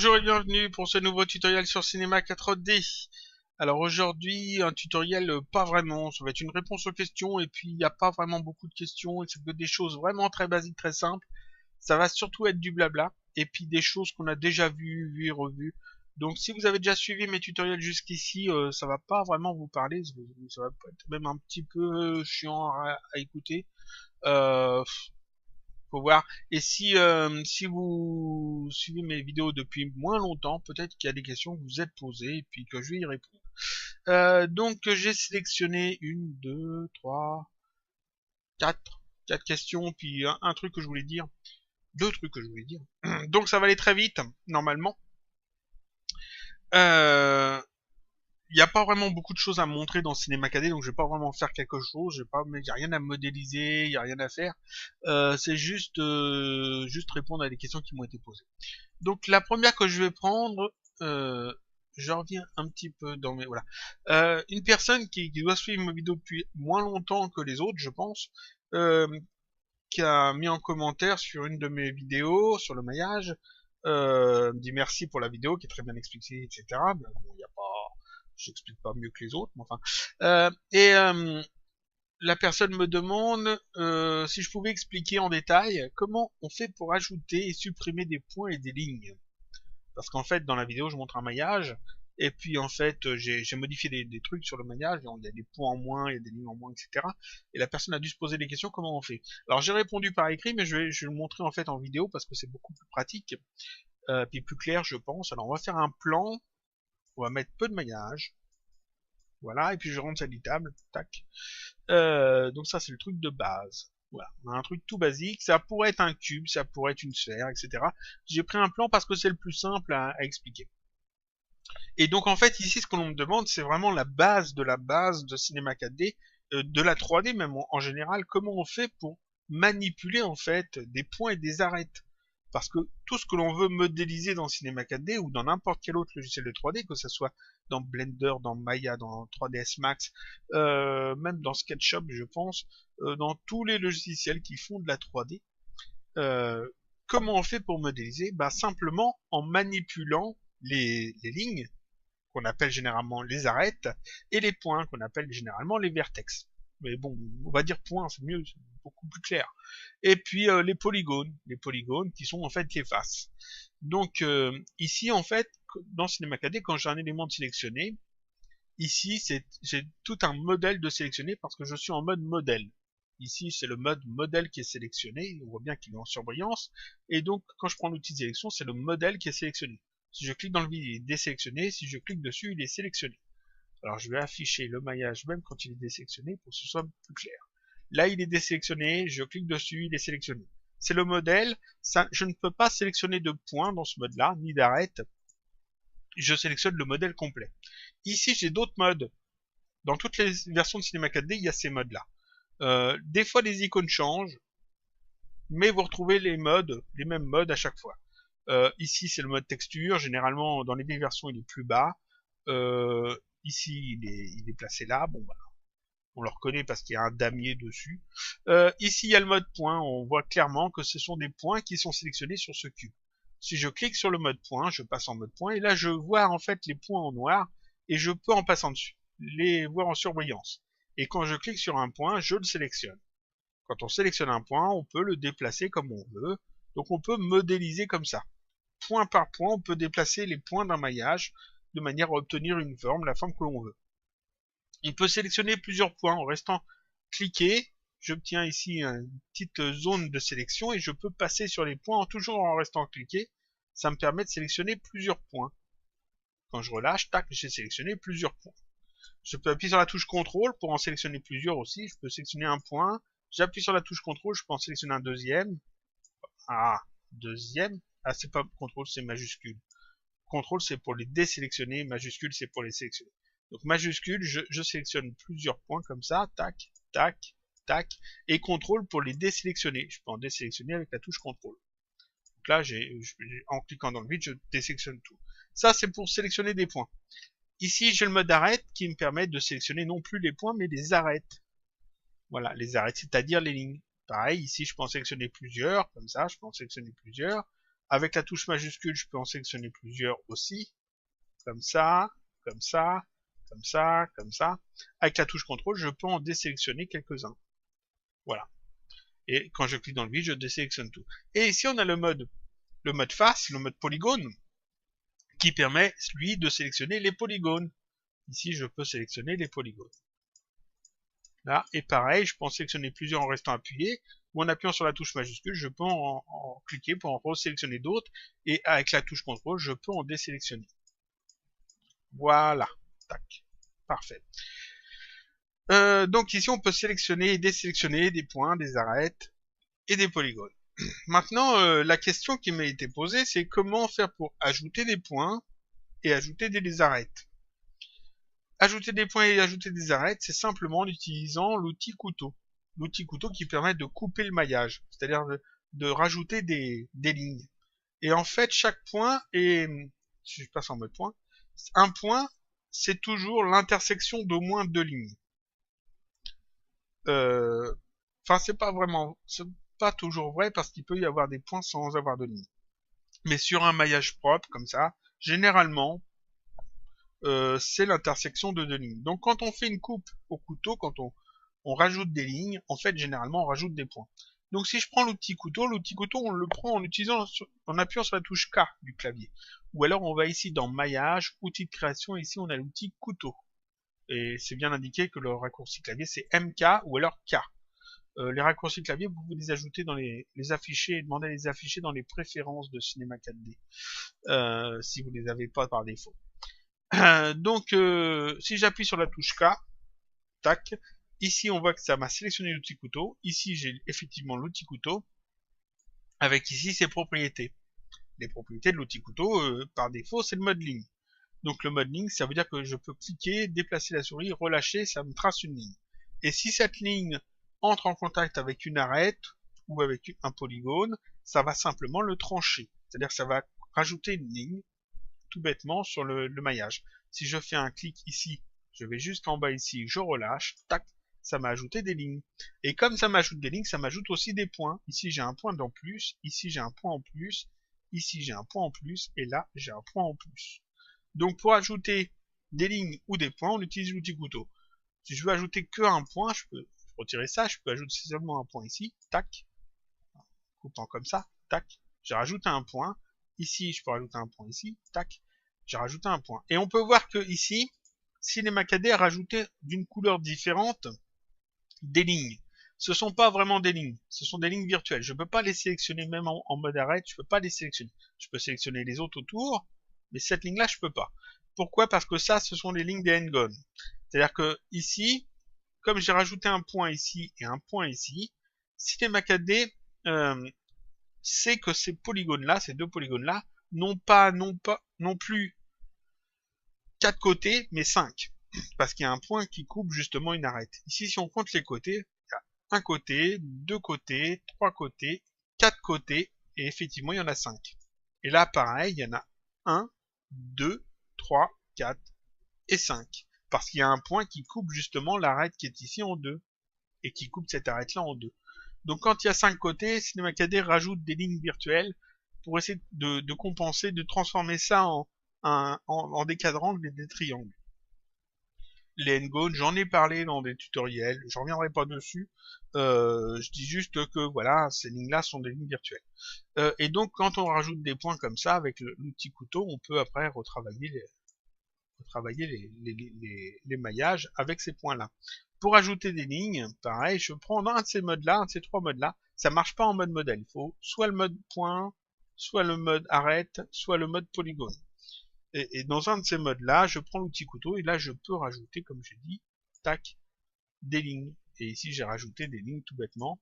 Bonjour et bienvenue pour ce nouveau tutoriel sur Cinema 4D. Alors aujourd'hui, un tutoriel pas vraiment, ça va être une réponse aux questions et puis il n'y a pas vraiment beaucoup de questions et c'est que des choses vraiment très basiques, très simples. Ça va surtout être du blabla et puis des choses qu'on a déjà vues et revues. Donc si vous avez déjà suivi mes tutoriels jusqu'ici, ça va pas vraiment vous parler, ça va être même un petit peu chiant à écouter. Euh, Faut voir. Et si vous suivez mes vidéos depuis moins longtemps, peut-être qu'il y a des questions que vous êtes posées et puis que je vais y répondre. Donc j'ai sélectionné une, deux, trois, quatre questions, puis un truc que je voulais dire, deux trucs que je voulais dire. Donc ça va aller très vite, normalement. Euh, Il n'y a pas vraiment beaucoup de choses à montrer dans Cinéma 4D, donc je vais pas vraiment faire quelque chose. Il y a rien à modéliser, il y a rien à faire. C'est juste répondre à des questions qui m'ont été posées. Donc la première que je vais prendre, je reviens un petit peu dans mes voilà. Une personne qui doit suivre ma vidéo depuis moins longtemps que les autres, je pense, euh, qui a mis en commentaire sur une de mes vidéos sur le maillage, me dit merci pour la vidéo qui est très bien expliquée, etc. Ben, bon, il y a pas, j'explique pas mieux que les autres, mais enfin. La personne me demande si je pouvais expliquer en détail comment on fait pour ajouter et supprimer des points et des lignes. Parce qu'en fait, dans la vidéo, je montre un maillage, et puis en fait, j'ai modifié des trucs sur le maillage, il y a des points en moins, il y a des lignes en moins, etc. Et la personne a dû se poser des questions, comment on fait. Alors j'ai répondu par écrit, mais je vais le montrer en fait en vidéo, parce que c'est beaucoup plus pratique, puis plus clair, je pense. Alors on va faire un plan, on va mettre peu de maillage, voilà, et puis je rentre éditable, tac. Donc ça c'est le truc de base. Voilà, on a un truc tout basique, ça pourrait être un cube, ça pourrait être une sphère, etc. J'ai pris un plan parce que c'est le plus simple à expliquer. Et donc en fait ici ce que l'on me demande c'est vraiment la base de Cinema 4D, de la 3D même en général, comment on fait pour manipuler en fait des points et des arêtes. Parce que tout ce que l'on veut modéliser dans Cinema 4D ou dans n'importe quel autre logiciel de 3D, que ce soit dans Blender, dans Maya, dans 3ds Max, même dans SketchUp je pense, dans tous les logiciels qui font de la 3D, euh, comment on fait pour modéliser? Bah simplement en manipulant les lignes qu'on appelle généralement les arêtes, et les points, qu'on appelle généralement les vertex. Mais bon, on va dire points, c'est mieux, c'est beaucoup plus clair. Et puis les polygones qui sont en fait les faces. Donc ici, en fait, dans Cinema 4D, quand j'ai un élément de sélectionné, ici, j'ai tout un modèle de sélectionner parce que je suis en mode modèle. Ici, c'est le mode modèle qui est sélectionné, on voit bien qu'il est en surbrillance, et donc quand je prends l'outil de sélection, c'est le modèle qui est sélectionné. Si je clique dans le vide, il est désélectionné, si je clique dessus, il est sélectionné. Alors je vais afficher le maillage même quand il est désélectionné pour que ce soit plus clair. Là, il est désélectionné, je clique dessus, il est sélectionné. C'est le modèle, ça, je ne peux pas sélectionner de points dans ce mode-là, ni d'arête, je sélectionne le modèle complet. Ici, j'ai d'autres modes. Dans toutes les versions de Cinema 4D, il y a ces modes-là. Des fois, les icônes changent, mais vous retrouvez les mêmes modes à chaque fois. Ici, c'est le mode texture. Généralement, dans les vieilles versions, il est plus bas. Ici, il est placé là. Bon, bah, on le reconnaît parce qu'il y a un damier dessus. Ici, il y a le mode point. On voit clairement que ce sont des points qui sont sélectionnés sur ce cube. Si je clique sur le mode point, je passe en mode point, et là, je vois en fait les points en noir, et je peux, en passant dessus, les voir en surbrillance. Et quand je clique sur un point, je le sélectionne. Quand on sélectionne un point, on peut le déplacer comme on veut. Donc on peut modéliser comme ça. Point par point, on peut déplacer les points d'un maillage de manière à obtenir une forme, la forme que l'on veut. On peut sélectionner plusieurs points en restant cliqué. J'obtiens ici une petite zone de sélection et je peux passer sur les points toujours en restant cliqué. Ça me permet de sélectionner plusieurs points. Quand je relâche, tac, j'ai sélectionné plusieurs points. Je peux appuyer sur la touche CTRL pour en sélectionner plusieurs aussi. Je peux sélectionner un point. J'appuie sur la touche CTRL, je peux en sélectionner un deuxième. Ah, deuxième. Ah, c'est pas CTRL, c'est majuscule. CTRL, c'est pour les désélectionner. Majuscule, c'est pour les sélectionner. Donc majuscule, je sélectionne plusieurs points comme ça. Tac, tac, tac. Et CTRL pour les désélectionner. Je peux en désélectionner avec la touche CTRL. Donc là, en cliquant dans le vide, je désélectionne tout. Ça, c'est pour sélectionner des points. Ici, j'ai le mode arête qui me permet de sélectionner non plus les points, mais les arêtes. Voilà, les arêtes, c'est-à-dire les lignes. Pareil, ici, je peux en sélectionner plusieurs, comme ça, je peux en sélectionner plusieurs. Avec la touche majuscule, je peux en sélectionner plusieurs aussi. Comme ça, comme ça, comme ça, comme ça. Avec la touche contrôle, je peux en désélectionner quelques-uns. Voilà. Et quand je clique dans le vide, je désélectionne tout. Et ici, on a le mode face, le mode polygone, qui permet, lui, de sélectionner les polygones. Ici, je peux sélectionner les polygones. Là, et pareil, je peux en sélectionner plusieurs en restant appuyé, ou en appuyant sur la touche majuscule, je peux en cliquer pour en resélectionner d'autres, et avec la touche contrôle, je peux en désélectionner. Voilà. Tac. Parfait. Donc ici, on peut sélectionner et désélectionner des points, des arêtes et des polygones. Maintenant, la question qui m'a été posée, c'est comment faire pour ajouter des points et ajouter des arêtes. Ajouter des points et ajouter des arêtes, c'est simplement en utilisant l'outil couteau. L'outil couteau qui permet de couper le maillage, c'est-à-dire de rajouter des lignes. Et en fait, chaque point est... Si je passe en mode point, un point, c'est toujours l'intersection d'au moins deux lignes. Enfin, c'est pas toujours vrai parce qu'il peut y avoir des points sans avoir de ligne. Mais sur un maillage propre, comme ça, généralement, c'est l'intersection de deux lignes. Donc quand on fait une coupe au couteau, quand on rajoute des lignes, en fait, généralement, on rajoute des points. Donc si je prends l'outil couteau, on le prend en en appuyant sur la touche K du clavier. Ou alors on va ici dans maillage, outil de création, et ici on a l'outil couteau. Et c'est bien indiqué que le raccourci clavier c'est MK ou alors K. Les raccourcis clavier, vous pouvez les ajouter dans les afficher et demander à les afficher dans les préférences de Cinema 4D. Si vous les avez pas par défaut. Donc, si j'appuie sur la touche K, tac, ici on voit que ça m'a sélectionné l'outil couteau. Ici j'ai effectivement l'outil couteau, avec ici ses propriétés. Les propriétés de l'outil couteau, par défaut, c'est le mode ligne. Donc le mode ligne, ça veut dire que je peux cliquer, déplacer la souris, relâcher, ça me trace une ligne. Et si cette ligne entre en contact avec une arête ou avec un polygone, ça va simplement le trancher. C'est-à-dire que ça va rajouter une ligne tout bêtement sur le maillage. Si je fais un clic ici, je vais jusqu'en bas ici, je relâche, tac, ça m'a ajouté des lignes. Et comme ça m'ajoute des lignes, ça m'ajoute aussi des points. Ici j'ai un point en plus, ici j'ai un point en plus, ici j'ai un point en plus, et là j'ai un point en plus. Donc pour ajouter des lignes ou des points, on utilise l'outil couteau. Si je veux ajouter que un point, je peux retirer ça, je peux ajouter seulement un point ici, tac, coupant comme ça, tac, j'ai rajouté un point, ici je peux rajouter un point ici, tac, j'ai rajouté un point. Et on peut voir que ici, Cinema 4D a rajouté d'une couleur différente des lignes. Ce sont pas vraiment des lignes, ce sont des lignes virtuelles. Je peux pas les sélectionner même en mode arrête, je peux pas les sélectionner. Je peux sélectionner les autres autour, mais cette ligne-là, je peux pas. Pourquoi? Parce que ça, ce sont les lignes des n-gon. C'est-à-dire que ici, comme j'ai rajouté un point ici et un point ici, Cinema 4D sait que ces polygones-là, ces deux polygones-là, non plus 4 côtés, mais 5. Parce qu'il y a un point qui coupe justement une arête. Ici, si on compte les côtés, il y a un côté, deux côtés, trois côtés, 4 côtés, et effectivement, il y en a 5. Et là, pareil, il y en a 1, 2, 3, 4 et 5. Parce qu'il y a un point qui coupe justement l'arête qui est ici en deux. Et qui coupe cette arête-là en deux. Donc quand il y a 5 côtés, Cinema 4D rajoute des lignes virtuelles pour essayer de compenser, de transformer ça en des quadrangles et des triangles. Les n-gon, j'en ai parlé dans des tutoriels, je reviendrai pas dessus. Je dis juste que voilà, ces lignes-là sont des lignes virtuelles. Et donc quand on rajoute des points comme ça avec l'outil couteau, on peut après retravailler les maillages avec ces points-là. Pour ajouter des lignes, pareil, je prends un de ces modes-là, un de ces trois modes-là. Ça marche pas en mode modèle. Il faut soit le mode point, soit le mode arête, soit le mode polygone. Et dans un de ces modes-là, je prends l'outil couteau et là, je peux rajouter, comme j'ai dit, tac, des lignes. Et ici, j'ai rajouté des lignes tout bêtement,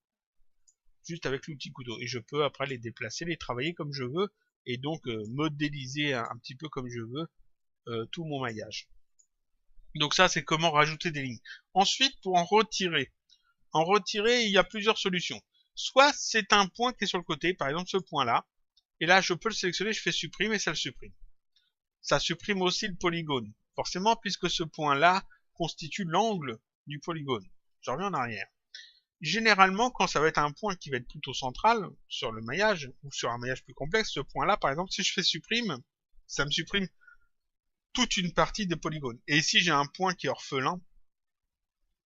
juste avec l'outil couteau. Et je peux après les déplacer, les travailler comme je veux, et donc modéliser un petit peu comme je veux tout mon maillage. Donc ça, c'est comment rajouter des lignes. Ensuite, pour en retirer, il y a plusieurs solutions. Soit c'est un point qui est sur le côté, par exemple ce point-là, et là, je peux le sélectionner, je fais supprimer et ça le supprime. Ça supprime aussi le polygone, forcément, puisque ce point-là constitue l'angle du polygone. Je reviens en arrière. généralement, quand ça va être un point qui va être plutôt central sur le maillage, ou sur un maillage plus complexe, ce point-là, par exemple, si je fais supprime, ça me supprime toute une partie des polygones. Et ici, j'ai un point qui est orphelin,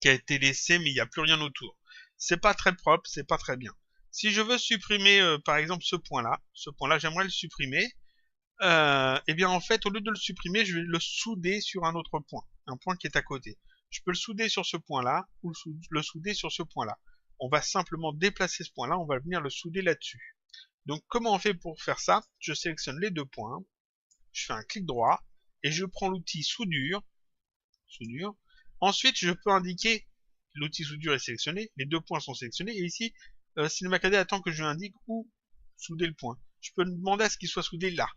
qui a été laissé, mais il n'y a plus rien autour. C'est pas très propre, c'est pas très bien. Si je veux supprimer, par exemple, ce point-là, j'aimerais le supprimer, et bien en fait, au lieu de le supprimer, je vais le souder sur un autre point, un point qui est à côté. Je peux le souder sur ce point-là, ou le souder sur ce point-là. On va simplement déplacer ce point-là, on va venir le souder là-dessus. Donc comment on fait pour faire ça? Je sélectionne les deux points, je fais un clic droit, et je prends l'outil soudure. Ensuite, je peux indiquer, l'outil soudure est sélectionné, les deux points sont sélectionnés, et ici, CinemaCAD attend que je lui indique où souder le point. Je peux demander à ce qu'il soit soudé là,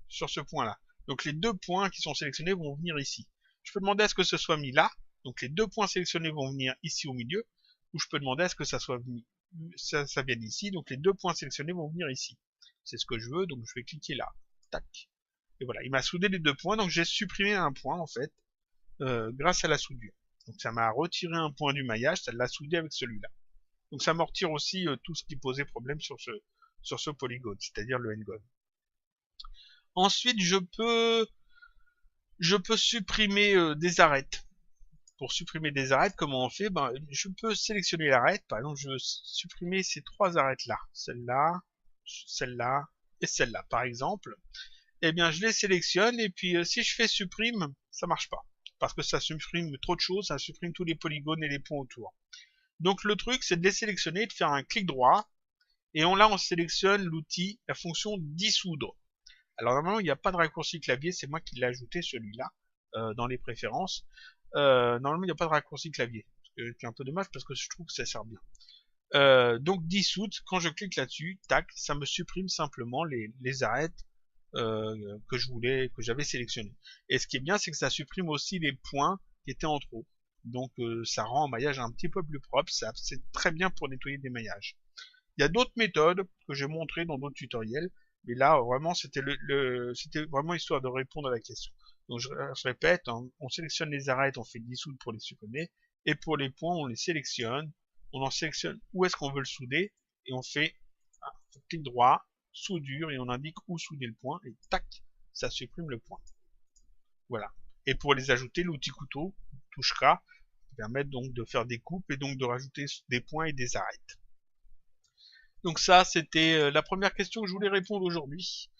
sur ce point-là. Donc les deux points qui sont sélectionnés vont venir ici. Je peux demander à ce que ce soit mis là, donc les deux points sélectionnés vont venir ici au milieu, ou je peux demander à ce que ça soit mis, ça vienne ici, donc les deux points sélectionnés vont venir ici. C'est ce que je veux, donc je vais cliquer là. Tac. Et voilà, il m'a soudé les deux points, donc j'ai supprimé un point en fait, grâce à la soudure. Donc ça m'a retiré un point du maillage, ça l'a soudé avec celui-là. Donc ça me retire aussi tout ce qui posait problème sur ce polygone, c'est-à-dire le n-gon. Ensuite, je peux supprimer des arêtes. Pour supprimer des arêtes, comment on fait? Je peux sélectionner l'arête. Par exemple, je veux supprimer ces trois arêtes-là. Celle-là, celle-là et celle-là, par exemple. Eh bien, je les sélectionne et puis si je fais supprime, ça marche pas. Parce que ça supprime trop de choses, ça supprime tous les polygones et les points autour. Donc le truc, c'est de les sélectionner, de faire un clic droit. Et là, on sélectionne l'outil, la fonction dissoudre. Alors normalement, il n'y a pas de raccourci clavier, c'est moi qui l'ai ajouté celui-là dans les préférences. Normalement, il n'y a pas de raccourci clavier. C'est un peu dommage parce que je trouve que ça sert bien. Donc dissoudre, quand je clique là-dessus, tac, ça me supprime simplement les arêtes que j'avais sélectionnées. Et ce qui est bien, c'est que ça supprime aussi les points qui étaient en trop. Donc ça rend un maillage un petit peu plus propre. C'est très bien pour nettoyer des maillages. Il y a d'autres méthodes que j'ai montrées dans d'autres tutoriels. Mais là, vraiment, c'était vraiment histoire de répondre à la question. Donc, je répète, hein, on sélectionne les arêtes, on fait dissoudre pour les supprimer. Et pour les points, on les sélectionne. On en sélectionne où est-ce qu'on veut le souder. Et on fait un clic droit, soudure, et on indique où souder le point. Et tac, ça supprime le point. Voilà. Et pour les ajouter, l'outil couteau, touche K, permet donc de faire des coupes et donc de rajouter des points et des arêtes. Donc ça, c'était la première question que je voulais répondre aujourd'hui,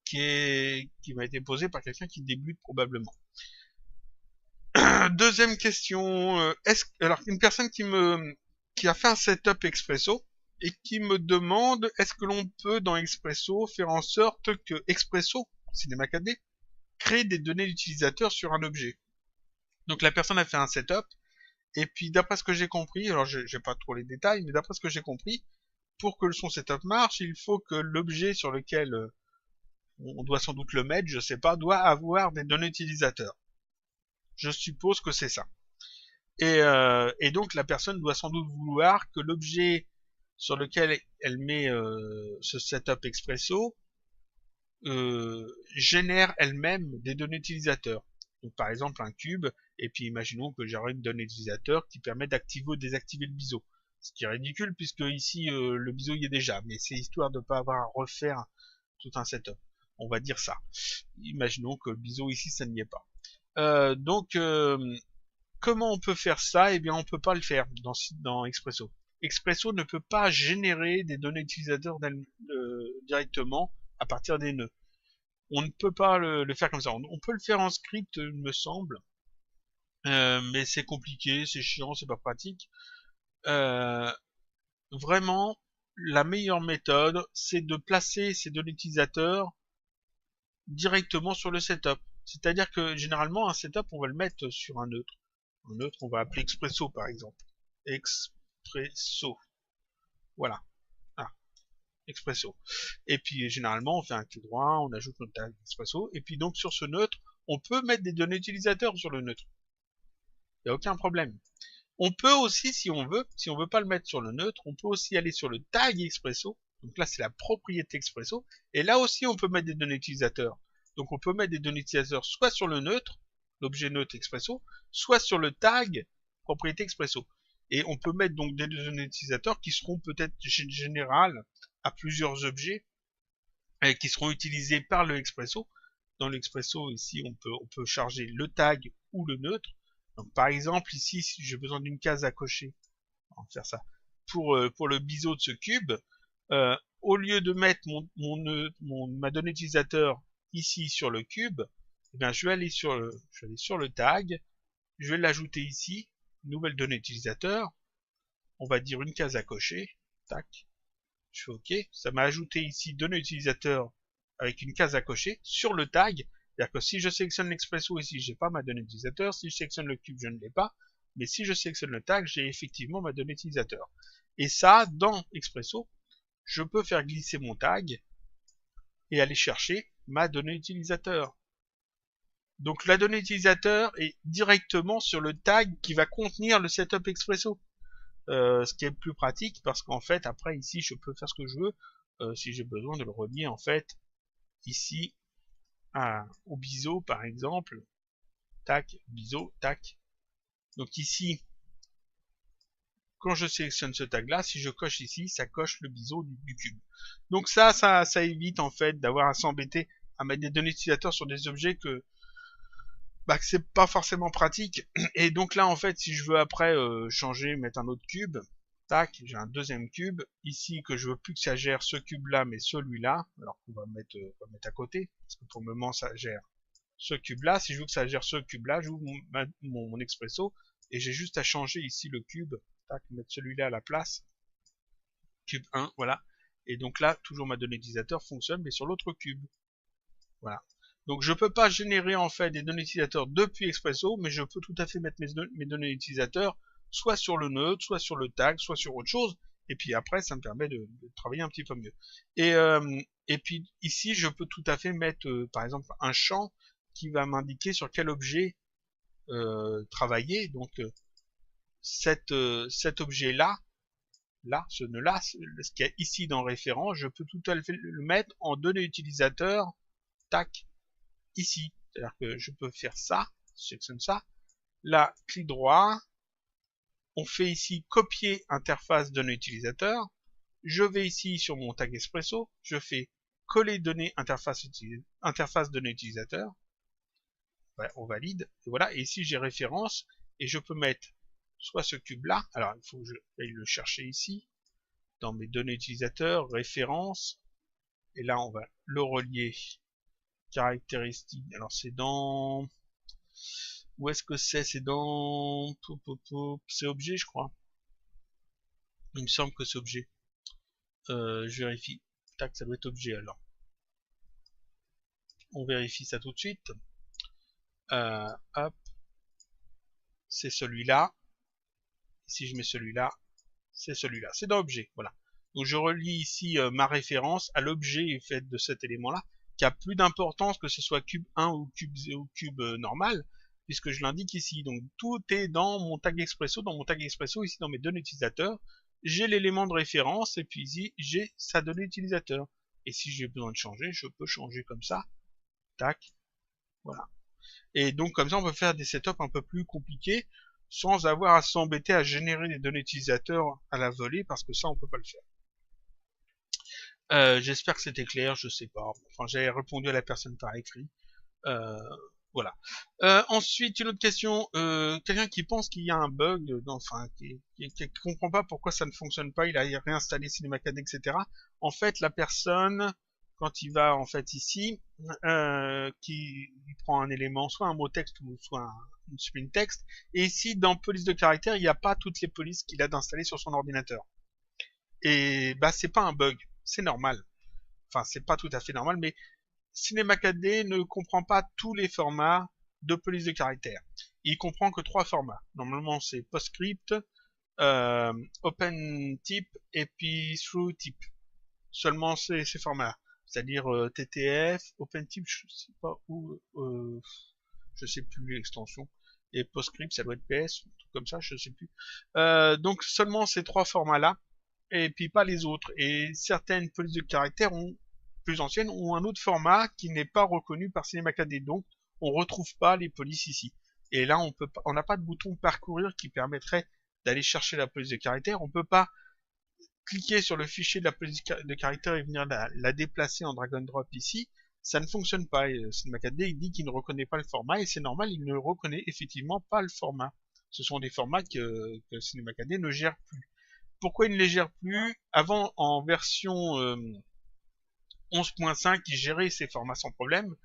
qui m'a été posée par quelqu'un qui débute probablement. Deuxième question, alors une personne qui a fait un setup Expresso et qui me demande est-ce que l'on peut dans Expresso faire en sorte que Expresso, CinemaCAD, crée des données d'utilisateur sur un objet. Donc la personne a fait un setup. Et puis d'après ce que j'ai compris, alors j'ai pas trop les détails, mais d'après ce que j'ai compris, pour que son setup marche, il faut que l'objet sur lequel on doit sans doute le mettre, je sais pas, doit avoir des données utilisateurs. Je suppose que c'est ça. Et donc la personne doit sans doute vouloir que l'objet sur lequel elle met ce setup Expresso génère elle-même des données utilisateurs. Donc par exemple un cube, et puis imaginons que j'aurai une donnée utilisateur qui permet d'activer ou désactiver le biseau. Ce qui est ridicule puisque ici le biseau y est déjà, mais c'est histoire de ne pas avoir à refaire tout un setup. On va dire ça. Imaginons que le biseau ici ça n'y est pas. Donc comment on peut faire ça? Eh bien on peut pas le faire dans Expresso. Expresso ne peut pas générer des données utilisateurs directement à partir des nœuds. On ne peut pas le faire comme ça. On peut le faire en script, il me semble. Mais c'est compliqué, c'est chiant, c'est pas pratique. Vraiment, la meilleure méthode, c'est de placer ces données utilisateurs directement sur le setup. C'est-à-dire que généralement, un setup, on va le mettre sur un neutre. Un neutre, on va appeler Expresso par exemple. Expresso. Voilà. Expresso. Et puis généralement on fait un clic droit, on ajoute notre tag Expresso, et puis donc sur ce neutre, on peut mettre des données utilisateurs sur le neutre. Il n'y a aucun problème. On peut aussi, si on veut pas le mettre sur le neutre, on peut aussi aller sur le tag Expresso. Donc là c'est la propriété Expresso, et là aussi on peut mettre des données utilisateurs. Donc on peut mettre des données utilisateurs soit sur le neutre, l'objet neutre Expresso, soit sur le tag propriété Expresso. Et on peut mettre donc des données utilisateurs qui seront peut-être générales à plusieurs objets et qui seront utilisés par le Expresso. Dans l'Expresso, ici, on peut charger le tag ou le neutre. Donc, par exemple, ici, si j'ai besoin d'une case à cocher, on va faire ça. Pour le biseau de ce cube, au lieu de mettre ma donnée utilisateur ici sur le cube, eh bien, je vais aller sur le tag, je vais l'ajouter ici, nouvelle donnée utilisateur, on va dire une case à cocher, tac, je fais OK, ça m'a ajouté ici donnée utilisateur avec une case à cocher sur le tag, c'est-à-dire que si je sélectionne l'Expresso ici, j'ai pas ma donnée utilisateur, si je sélectionne le cube, je ne l'ai pas, mais si je sélectionne le tag, j'ai effectivement ma donnée utilisateur. Et ça, dans Expresso, je peux faire glisser mon tag et aller chercher ma donnée utilisateur. Donc la donnée utilisateur est directement sur le tag qui va contenir le setup Expresso. Ce qui est plus pratique parce qu'en fait après ici je peux faire ce que je veux si j'ai besoin de le relier en fait ici au biseau par exemple, tac, biseau, tac. Donc ici quand je sélectionne ce tag là, si je coche ici, ça coche le biseau du cube. Donc ça évite en fait d'avoir à s'embêter à mettre des données utilisateurs sur des objets que c'est pas forcément pratique. Et donc là en fait si je veux après changer, mettre un autre cube, tac, j'ai un deuxième cube ici que je veux plus que ça gère ce cube là mais celui-là, alors qu'on va mettre à côté parce que pour le moment ça gère ce cube là. Si je veux que ça gère ce cube là, j'ouvre mon Expresso et j'ai juste à changer ici le cube, tac, mettre celui-là à la place, cube 1, voilà. Et donc là toujours ma donnée utilisateur fonctionne mais sur l'autre cube, voilà. Donc je peux pas générer en fait des données utilisateurs depuis Expresso, mais je peux tout à fait mettre mes données utilisateurs soit sur le neutre, soit sur le tag, soit sur autre chose. Et puis après, ça me permet de travailler un petit peu mieux. Et puis ici, je peux tout à fait mettre par exemple un champ qui va m'indiquer sur quel objet travailler. Donc cet objet-là, ce nœud-là, ce qu'il y a ici dans référence, je peux tout à fait le mettre en données utilisateurs, tac, ici. C'est-à-dire que je peux faire ça, je sélectionne ça, là, clic droit, on fait ici copier interface données utilisateur, je vais ici sur mon tag Expresso, je fais coller données interface données utilisateur, ouais, on valide, et voilà, et ici j'ai référence, et je peux mettre soit ce cube là, alors il faut que j'aille le chercher ici, dans mes données utilisateurs, référence, et là on va le relier caractéristiques, alors c'est dans... Où est-ce que c'est dans... C'est objet je crois. Il me semble que c'est objet. Je vérifie. Tac, ça doit être objet alors. On vérifie ça tout de suite. Hop. C'est celui-là. Si je mets celui-là, c'est celui-là. C'est dans objet, voilà. Donc je relie ici ma référence à l'objet fait de cet élément-là, qui a plus d'importance que ce soit cube 1 ou cube normal, puisque je l'indique ici. Donc tout est dans mon tag Expresso, ici dans mes données utilisateurs, j'ai l'élément de référence, et puis ici j'ai sa donnée utilisateur. Et si j'ai besoin de changer, je peux changer comme ça. Tac. Voilà. Et donc comme ça on peut faire des setups un peu plus compliqués, sans avoir à s'embêter à générer des données utilisateurs à la volée, parce que ça on peut pas le faire. J'espère que c'était clair, je sais pas. Enfin, j'ai répondu à la personne par écrit. Voilà. Ensuite, une autre question. Quelqu'un qui pense qu'il y a un bug, qui comprend pas pourquoi ça ne fonctionne pas, il a réinstallé CinemaCAD, etc. En fait, la personne, quand il va en fait ici, qui prend un élément, soit un mot texte ou soit une string texte, et ici dans police de caractère, il n'y a pas toutes les polices qu'il a d'installer sur son ordinateur. Et bah c'est pas un bug, c'est normal. Enfin, c'est pas tout à fait normal, mais CinemaCAD ne comprend pas tous les formats de police de caractère. Il comprend que 3 formats. Normalement, c'est PostScript, OpenType et puis ThroughType. Seulement ces formats. C'est-à-dire TTF, OpenType, je sais pas où, je sais plus l'extension. Et PostScript, ça doit être PS, un truc comme ça, je sais plus. Donc seulement ces 3 formats-là, et puis pas les autres. Et certaines polices de caractère plus anciennes ont un autre format qui n'est pas reconnu par CinemaCAD. Donc on retrouve pas les polices ici. Et là on n'a pas de bouton parcourir qui permettrait d'aller chercher la police de caractère. On peut pas cliquer sur le fichier de la police de caractère et venir la déplacer en drag and drop ici. Ça ne fonctionne pas. CinemaCAD il dit qu'il ne reconnaît pas le format et c'est normal, il ne reconnaît effectivement pas le format. Ce sont des formats que CinemaCAD ne gère plus. Pourquoi il ne les gère plus? Avant, en version 11.5, il gérait ces formats sans problème.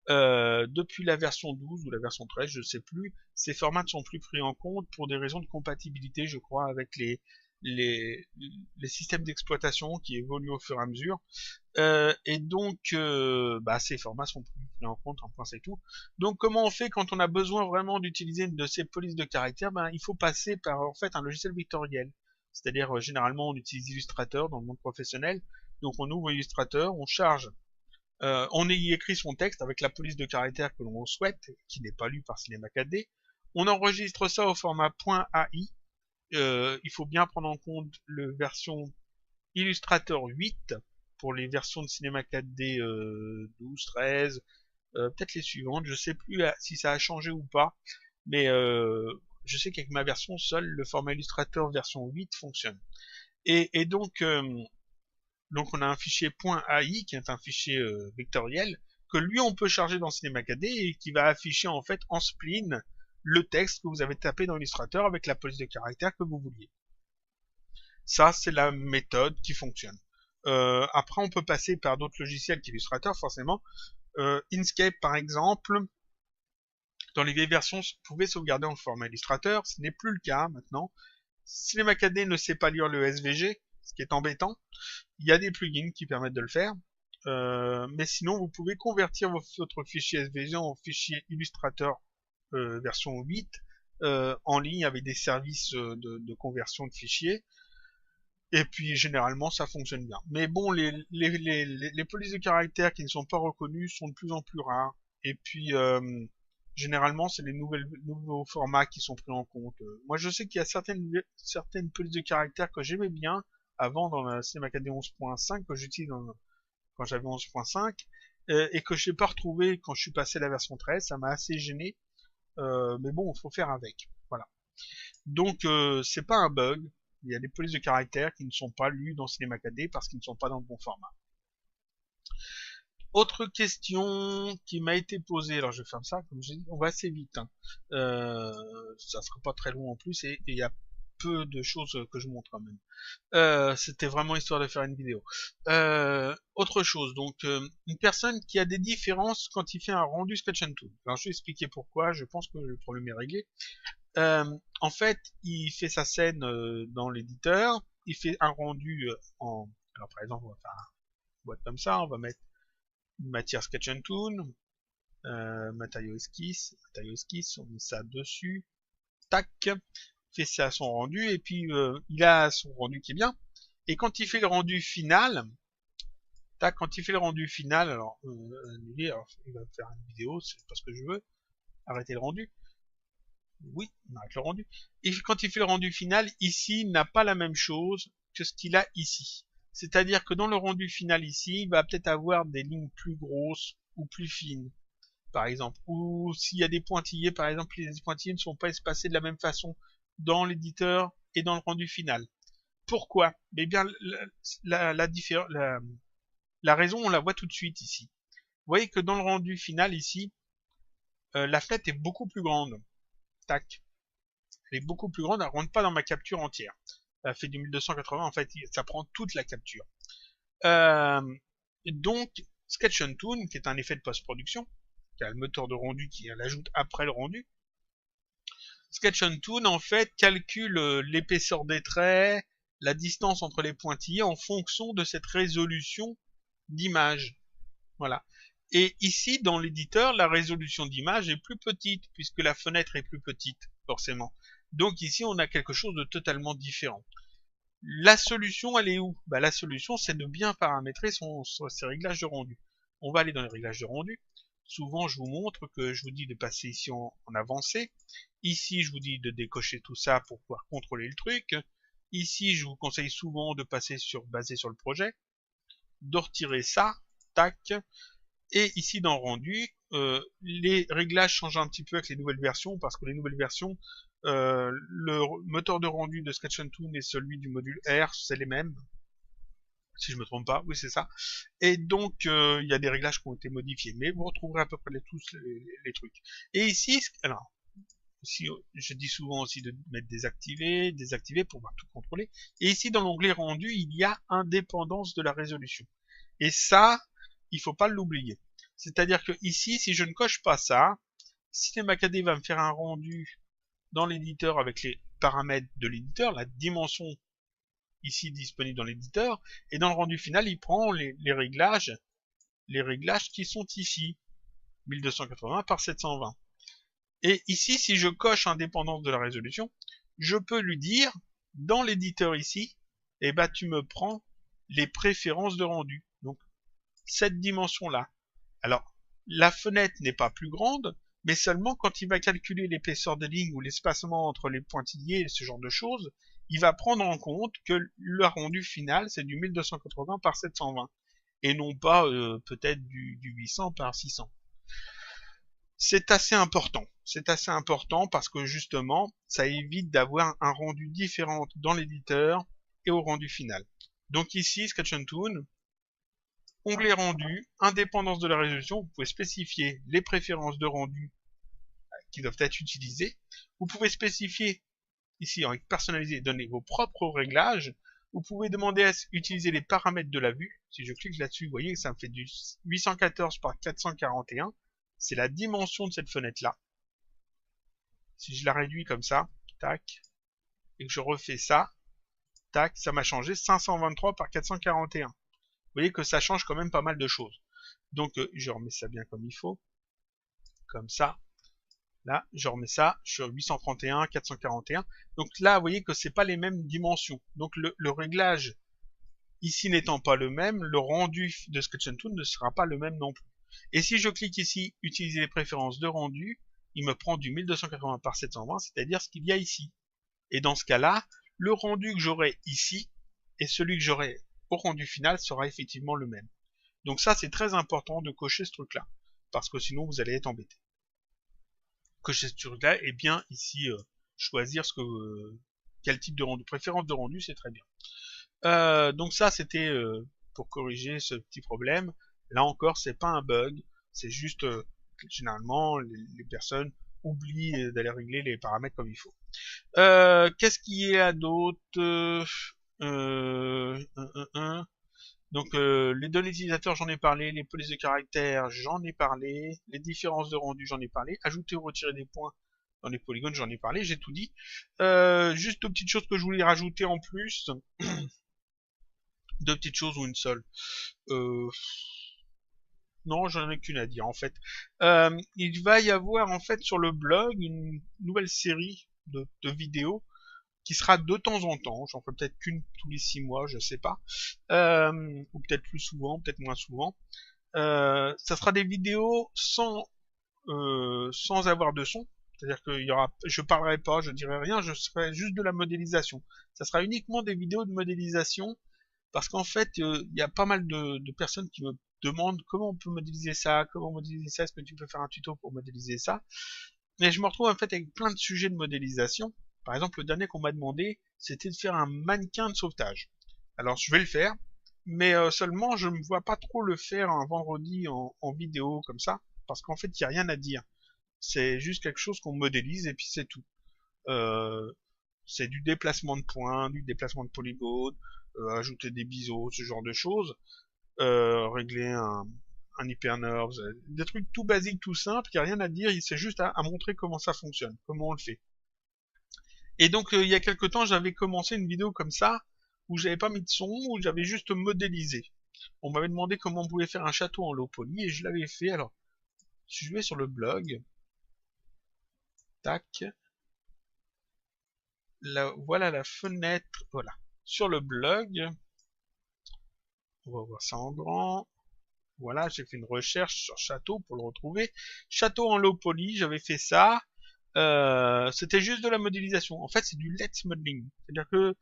Depuis la version 12 ou la version 13, je sais plus, ces formats ne sont plus pris en compte pour des raisons de compatibilité, je crois, avec les systèmes d'exploitation qui évoluent au fur et à mesure. Et donc, ces formats sont plus pris en compte en point c'est tout. Donc, comment on fait quand on a besoin vraiment d'utiliser de ces polices de caractère? Il faut passer par en fait un logiciel vectoriel. C'est-à-dire, généralement, on utilise Illustrator dans le monde professionnel. Donc, on ouvre Illustrator, on charge on y écrit son texte avec la police de caractère que l'on souhaite, qui n'est pas lu par CinemaCAD. On enregistre ça au format .ai. Il faut bien prendre en compte la version Illustrator 8 pour les versions de CinemaCAD 12, 13, peut-être les suivantes. Je sais plus si ça a changé ou pas, mais je sais qu'avec ma version, seul le format Illustrator version 8 fonctionne. Et donc on a un fichier .ai qui est un fichier vectoriel que lui on peut charger dans CinemaCAD et qui va afficher en fait en spline le texte que vous avez tapé dans Illustrator avec la police de caractère que vous vouliez. Ça c'est la méthode qui fonctionne. Après on peut passer par d'autres logiciels qu'Illustrator forcément. Inkscape par exemple, dans les vieilles versions, vous pouvez sauvegarder en format Illustrator, ce n'est plus le cas maintenant. CinemaCAD ne sait pas lire le SVG, ce qui est embêtant. Il y a des plugins qui permettent de le faire, mais sinon vous pouvez convertir votre fichier SVG en fichier Illustrator version 8 en ligne avec des services de conversion de fichiers. Et puis généralement ça fonctionne bien. Mais bon, les polices de caractère qui ne sont pas reconnues sont de plus en plus rares. Et puis généralement c'est les nouveaux formats qui sont pris en compte. Moi je sais qu'il y a certaines polices de caractère que j'aimais bien avant dans la CinemaCAD 11.5 que j'utilise quand j'avais 11.5 et que je n'ai pas retrouvé quand je suis passé à la version 13. Ça m'a assez gêné. Mais bon, il faut faire avec. Voilà. Donc c'est pas un bug. Il y a des polices de caractère qui ne sont pas lues dans CinemaCAD parce qu'ils ne sont pas dans le bon format. Autre question qui m'a été posée, alors je ferme ça, comme je dis, on va assez vite. Hein. Ça sera pas très long en plus et il y a peu de choses que je montre quand même. C'était vraiment histoire de faire une vidéo. Autre chose, donc une personne qui a des différences quand il fait un rendu Sketch & Tool. Alors je vais expliquer pourquoi, je pense que le problème est réglé. En fait, il fait sa scène dans l'éditeur, il fait un rendu en... Alors par exemple, on va faire une boîte comme ça, on va mettre une matière Sketch & Tool, matériau esquisse, on met ça dessus, tac, fait ça son rendu, et puis il a son rendu qui est bien, et quand il fait le rendu final, tac, quand il fait le rendu final, alors, il va faire une vidéo, c'est pas ce que je veux, arrêter le rendu, oui, on arrête le rendu, et quand il fait le rendu final, ici, il n'a pas la même chose que ce qu'il a ici. C'est-à-dire que dans le rendu final ici, il va peut-être avoir des lignes plus grosses ou plus fines, par exemple. Ou s'il y a des pointillés, par exemple, les pointillés ne sont pas espacés de la même façon dans l'éditeur et dans le rendu final. Pourquoi? Eh bien, la raison, on la voit tout de suite ici. Vous voyez que dans le rendu final ici, la fenêtre est beaucoup plus grande. Tac. Elle est beaucoup plus grande, elle ne rentre pas dans ma capture entière. Elle fait du 1280, en fait, ça prend toute la capture. Donc, Sketch & Tool, qui est un effet de post-production, qui a le moteur de rendu qui l'ajoute après le rendu. Sketch & Tool, en fait, calcule l'épaisseur des traits, la distance entre les pointillés en fonction de cette résolution d'image. Voilà. Et ici, dans l'éditeur, la résolution d'image est plus petite, puisque la fenêtre est plus petite, forcément. Donc ici, on a quelque chose de totalement différent. La solution, elle est où? La solution, c'est de bien paramétrer ses réglages de rendu. On va aller dans les réglages de rendu. Souvent, je vous montre que je vous dis de passer ici en avancé. Ici, je vous dis de décocher tout ça pour pouvoir contrôler le truc. Ici, je vous conseille souvent de passer basé sur le projet. De retirer ça. Tac. Et ici, dans le rendu, les réglages changent un petit peu avec les nouvelles versions, parce que les nouvelles versions Le moteur de rendu de Sketch Toon et celui du module R, c'est les mêmes. Si je me trompe pas, oui c'est ça. Et donc il y a des réglages qui ont été modifiés, mais vous retrouverez à peu près tous les trucs. Et ici, alors, ici je dis souvent aussi de mettre désactiver, désactiver pour pouvoir tout contrôler. Et ici dans l'onglet rendu, il y a indépendance de la résolution. Et ça, il faut pas l'oublier. C'est-à-dire que ici, si je ne coche pas ça, CinemaKD va me faire un rendu dans l'éditeur avec les paramètres de l'éditeur, la dimension ici disponible dans l'éditeur, et dans le rendu final, il prend les réglages qui sont ici, 1280 par 720. Et ici, si je coche indépendance de la résolution, je peux lui dire, dans l'éditeur ici, eh ben, tu me prends les préférences de rendu. Donc, cette dimension-là. Alors, la fenêtre n'est pas plus grande, mais seulement quand il va calculer l'épaisseur des lignes ou l'espacement entre les pointillés et ce genre de choses, il va prendre en compte que le rendu final, c'est du 1280 par 720, et non pas peut-être du 800 par 600. C'est assez important parce que justement, ça évite d'avoir un rendu différent dans l'éditeur et au rendu final. Donc ici, Sketch Toon, onglet rendu, indépendance de la résolution, vous pouvez spécifier les préférences de rendu qui doivent être utilisées. Vous pouvez spécifier ici en personnaliser, donner vos propres réglages. Vous pouvez demander à utiliser les paramètres de la vue. Si je clique là-dessus, vous voyez que ça me fait du 814 par 441. C'est la dimension de cette fenêtre-là. Si je la réduis comme ça, tac, et que je refais ça, tac, ça m'a changé 523 par 441. Vous voyez que ça change quand même pas mal de choses. Donc je remets ça bien comme il faut. Comme ça. Là, je remets ça sur 831, 441. Donc là, vous voyez que c'est pas les mêmes dimensions. Donc le réglage, ici n'étant pas le même, le rendu de Sketch Toon ne sera pas le même non plus. Et si je clique ici, utiliser les préférences de rendu, il me prend du 1280 par 720, c'est-à-dire ce qu'il y a ici. Et dans ce cas-là, le rendu que j'aurai ici et celui que j'aurai au rendu final sera effectivement le même. Donc ça, c'est très important de cocher ce truc-là, parce que sinon vous allez être embêté. Cocher ce truc-là et bien ici choisir quel type de rendu, préférence de rendu, c'est très bien. Donc ça, c'était pour corriger ce petit problème. Là encore, c'est pas un bug, c'est juste généralement les personnes oublient d'aller régler les paramètres comme il faut. Qu'est-ce qu'il y a d'autre Donc les données utilisateurs, j'en ai parlé, les polices de caractère, j'en ai parlé, les différences de rendu, j'en ai parlé, ajouter ou retirer des points dans les polygones, j'en ai parlé, j'ai tout dit. Juste deux petites choses que je voulais rajouter en plus. Deux petites choses ou une seule. Non, j'en ai qu'une à dire en fait. Il va y avoir en fait sur le blog une nouvelle série de vidéos qui sera de temps en temps, j'en ferai peut-être qu'une tous les 6 mois, je sais pas, ou peut-être plus souvent, peut-être moins souvent. Ça sera des vidéos sans avoir de son, c'est-à-dire que je parlerai pas, je dirai rien, je ferai juste de la modélisation. Ça sera uniquement des vidéos de modélisation, parce qu'en fait, il y a pas mal de personnes qui me demandent comment on peut modéliser ça, est-ce que tu peux faire un tuto pour modéliser ça. Et je me retrouve en fait avec plein de sujets de modélisation. Par exemple, le dernier qu'on m'a demandé, c'était de faire un mannequin de sauvetage. Alors, je vais le faire, mais seulement, je ne vois pas trop le faire un vendredi en vidéo comme ça, parce qu'en fait, il n'y a rien à dire. C'est juste quelque chose qu'on modélise et puis c'est tout. C'est du déplacement de points, du déplacement de polygones, ajouter des biseaux, ce genre de choses, régler un hypernerve, des trucs tout basiques, tout simples, il n'y a rien à dire, c'est juste à montrer comment ça fonctionne, comment on le fait. Et donc il y a quelque temps, j'avais commencé une vidéo comme ça, où j'avais pas mis de son, où j'avais juste modélisé. On m'avait demandé comment on pouvait faire un château en low poly, et je l'avais fait. Alors, si je vais sur le blog, tac, là, voilà la fenêtre, voilà, sur le blog, on va voir ça en grand. Voilà, j'ai fait une recherche sur château pour le retrouver. Château en low poly, j'avais fait ça. C'était juste de la modélisation. En fait, c'est du let's modeling. C'est-à-dire que,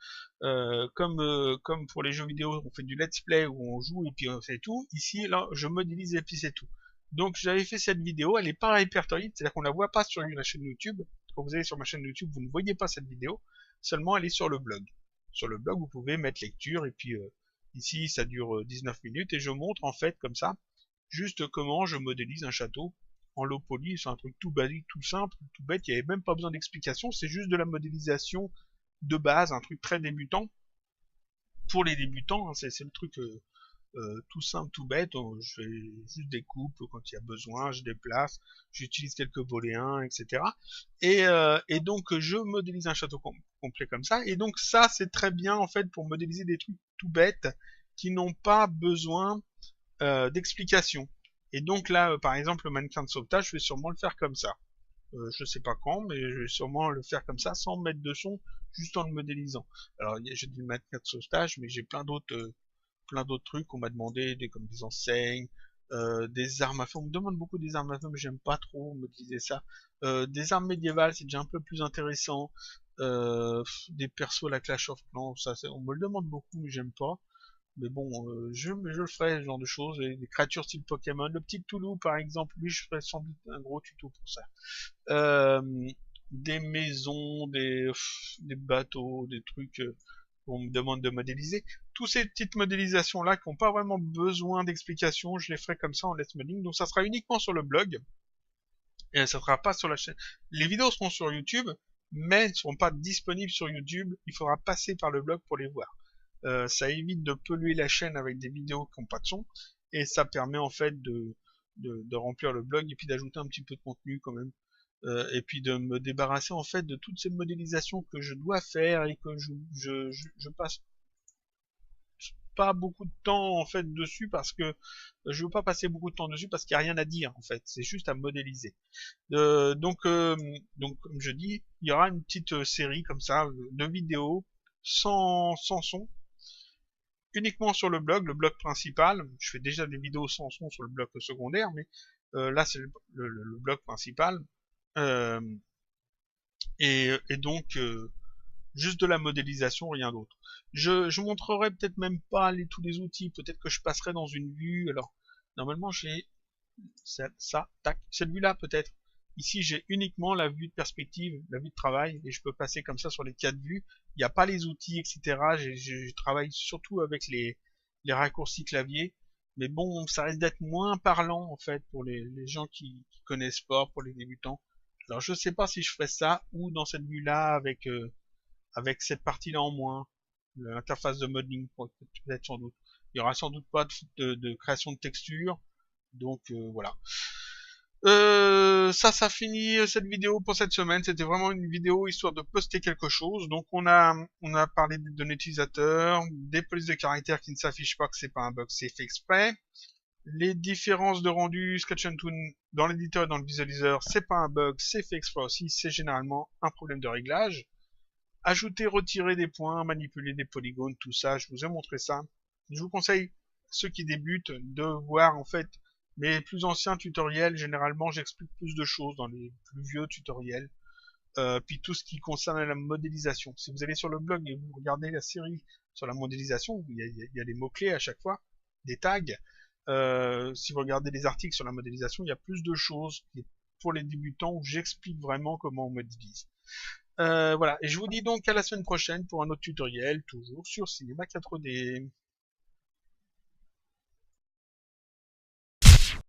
comme pour les jeux vidéo, on fait du let's play où on joue et puis on fait tout. Ici, là, je modélise et puis c'est tout. Donc, j'avais fait cette vidéo. Elle est pas répertoriée, c'est-à-dire qu'on la voit pas sur la chaîne YouTube. quand vous allez sur ma chaîne YouTube, vous ne voyez pas cette vidéo, seulement elle est sur le blog. Sur le blog, vous pouvez mettre lecture, et puis ici, ça dure 19 minutes, et je montre en fait comme ça, juste comment je modélise un château en low poly. C'est un truc tout basique, tout simple, tout bête, il n'y avait même pas besoin d'explication, c'est juste de la modélisation de base, un truc très débutant. Pour les débutants, hein, c'est le truc tout simple, tout bête. Je fais juste des coupes quand il y a besoin, je déplace, j'utilise quelques booléens, etc. Et donc je modélise un château complet comme ça. Et donc ça, c'est très bien en fait pour modéliser des trucs tout bêtes qui n'ont pas besoin d'explication. Et donc là, par exemple, le mannequin de sauvetage, je vais sûrement le faire comme ça. Je sais pas quand, mais je vais sûrement le faire comme ça, sans mettre de son, juste en le modélisant. Alors, j'ai dit le mannequin de sauvetage, mais j'ai plein d'autres trucs qu'on m'a demandé, comme des enseignes, des armes à feu. On me demande beaucoup des armes à feu, mais j'aime pas trop modéliser ça. Des armes médiévales, c'est déjà un peu plus intéressant. Des persos à la Clash of Clans, ça, on me le demande beaucoup, mais j'aime pas. Mais bon, je le ferai, ce genre de choses. Et des créatures style Pokémon. Le petit Toulouse, par exemple, lui, je ferai sans doute un gros tuto pour ça. Des maisons, des bateaux, des trucs qu'on me demande de modéliser. Toutes ces petites modélisations-là qui n'ont pas vraiment besoin d'explication, je les ferai comme ça en let's modeling. Donc ça sera uniquement sur le blog. Et ça sera pas sur la chaîne. Les vidéos seront sur YouTube, mais ne seront pas disponibles sur YouTube. Il faudra passer par le blog pour les voir. Ça évite de polluer la chaîne avec des vidéos qui n'ont pas de son, et ça permet en fait de remplir le blog et puis d'ajouter un petit peu de contenu quand même, et puis de me débarrasser en fait de toutes ces modélisations que je dois faire et que je passe pas beaucoup de temps en fait dessus, parce que je veux pas passer beaucoup de temps dessus parce qu'il n'y a rien à dire en fait, c'est juste à modéliser. Donc comme je dis, il y aura une petite série comme ça de vidéos sans son, uniquement sur le blog principal. Je fais déjà des vidéos sans son sur le blog secondaire, mais là c'est le blog principal. Euh, et donc juste de la modélisation, rien d'autre. Je montrerai peut-être même pas tous les outils, peut-être que je passerai dans une vue. Alors normalement j'ai ça, tac, cette vue là peut-être. Ici j'ai uniquement la vue de perspective, la vue de travail, et je peux passer comme ça sur les 4 vues. Il n'y a pas les outils, etc. Je travaille surtout avec les raccourcis clavier, mais bon, ça risque d'être moins parlant en fait pour les gens qui connaissent pas, pour les débutants. Alors je sais pas si je ferai ça ou dans cette vue là avec cette partie là en moins, l'interface de modeling peut-être, sans doute. Il y aura sans doute pas de création de texture, donc voilà. Ça finit cette vidéo pour cette semaine. C'était vraiment une vidéo histoire de poster quelque chose. Donc on a parlé des données utilisateurs, des polices de caractères qui ne s'affichent pas, que c'est pas un bug, c'est fait exprès. Les différences de rendu Sketch and Toon dans l'éditeur et dans le visualiseur, c'est pas un bug, c'est fait exprès aussi, c'est généralement un problème de réglage. Ajouter, retirer des points, manipuler des polygones, tout ça, je vous ai montré ça. Je vous conseille, ceux qui débutent, de voir en fait mes plus anciens tutoriels. Généralement, j'explique plus de choses dans les plus vieux tutoriels. Puis tout ce qui concerne la modélisation. Si vous allez sur le blog et vous regardez la série sur la modélisation, il y a des mots-clés à chaque fois, des tags. Si vous regardez les articles sur la modélisation, il y a plus de choses pour les débutants où j'explique vraiment comment on modélise. Voilà, et je vous dis donc à la semaine prochaine pour un autre tutoriel, toujours sur Cinema 4D.